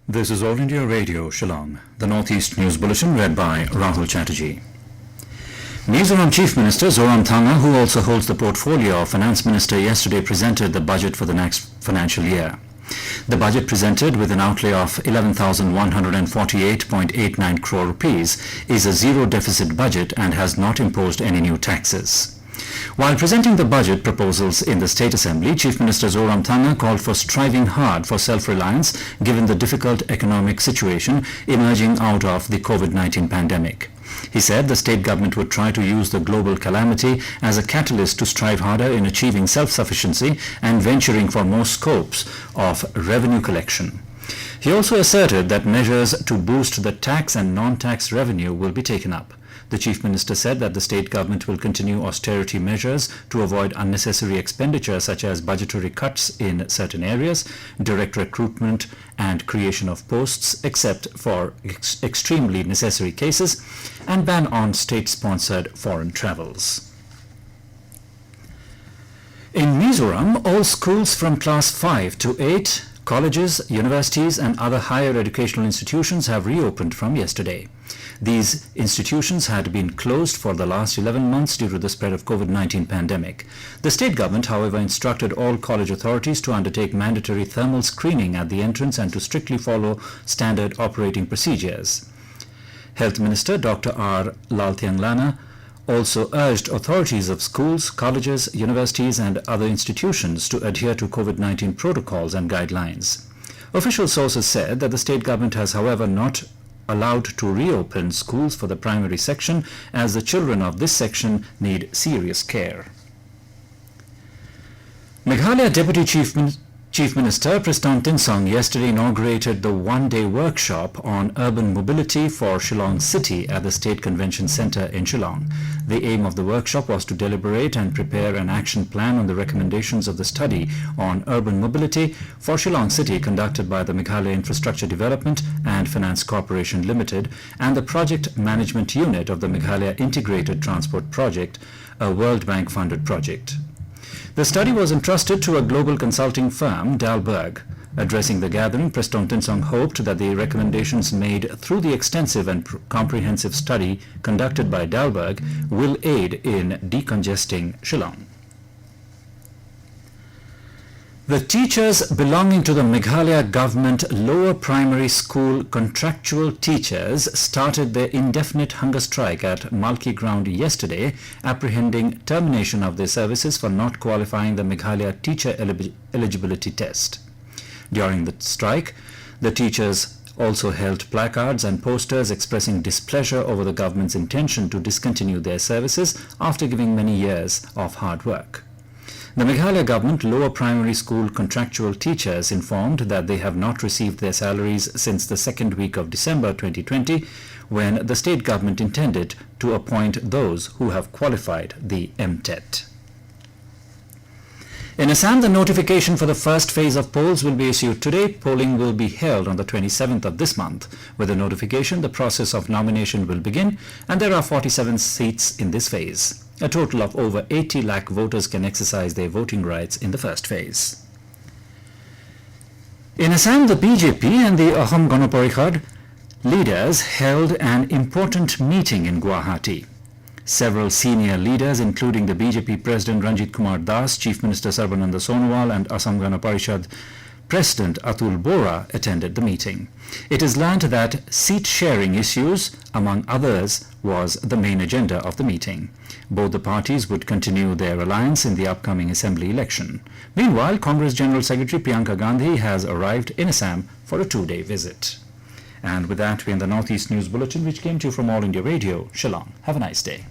This is All India Radio, Shillong. The Northeast News Bulletin read by Rahul Chatterjee. Mizoram Chief Minister Zoramthanga, who also holds the portfolio of Finance Minister, yesterday presented the budget for the next financial year. The budget presented, with an outlay of 11,148.89 crore rupees, is a zero deficit budget and has not imposed any new taxes. While presenting the budget proposals in the State Assembly, Chief Minister Zoramthanga called for striving hard for self-reliance given the difficult economic situation emerging out of the COVID-19 pandemic. He said the state government would try to use the global calamity as a catalyst to strive harder in achieving self-sufficiency and venturing for more scopes of revenue collection. He also asserted that measures to boost the tax and non-tax revenue will be taken up. The Chief Minister said that the state government will continue austerity measures to avoid unnecessary expenditure such as budgetary cuts in certain areas, direct recruitment and creation of posts except for extremely necessary cases, and ban on state-sponsored foreign travels. In Mizoram, all schools from class 5 to 8, colleges, universities and other higher educational institutions have reopened from yesterday. These institutions had been closed for the last 11 months due to the spread of COVID-19 pandemic. The state government, however, instructed all college authorities to undertake mandatory thermal screening at the entrance and to strictly follow standard operating procedures. Health Minister Dr. R. Lalthianglana also urged authorities of schools, colleges, universities and other institutions to adhere to COVID-19 protocols and guidelines. Official sources said that the state government has, however, not allowed to reopen schools for the primary section as the children of this section need serious care. Meghalaya Deputy Chief Minister Prestone Tynsong yesterday inaugurated the one-day workshop on urban mobility for Shillong City at the State Convention Centre in Shillong. The aim of the workshop was to deliberate and prepare an action plan on the recommendations of the study on urban mobility for Shillong City conducted by the Meghalaya Infrastructure Development and Finance Corporation Limited and the Project Management Unit of the Meghalaya Integrated Transport Project, a World Bank funded project. The study was entrusted to a global consulting firm, Dalberg. Addressing the gathering, Prestone Tynsong hoped that the recommendations made through the extensive and comprehensive study conducted by Dalberg will aid in decongesting Shillong. The teachers belonging to the Meghalaya government lower primary school contractual teachers started their indefinite hunger strike at Malki ground yesterday, apprehending termination of their services for not qualifying the Meghalaya teacher eligibility test. During the strike, the teachers also held placards and posters expressing displeasure over the government's intention to discontinue their services after giving many years of hard work. The Meghalaya government lower primary school contractual teachers informed that they have not received their salaries since the second week of December 2020, when the state government intended to appoint those who have qualified the MTET. In Assam, the notification for the first phase of polls will be issued today. Polling will be held on the 27th of this month. With the notification, the process of nomination will begin, and there are 47 seats in this phase. A total of over 80 lakh voters can exercise their voting rights in the first phase. In Assam, the BJP and the Ahom Ganaparikhad leaders held an important meeting in Guwahati. Several senior leaders, including the BJP President Ranjit Kumar Das, Chief Minister Sarbananda Sonowal and Assam Gana Parishad President Atul Bora attended the meeting. It is learned that seat-sharing issues, among others, was the main agenda of the meeting. Both the parties would continue their alliance in the upcoming assembly election. Meanwhile, Congress General Secretary Priyanka Gandhi has arrived in Assam for a two-day visit. And with that, we end the Northeast News Bulletin, which came to you from All India Radio, Shillong. Have a nice day.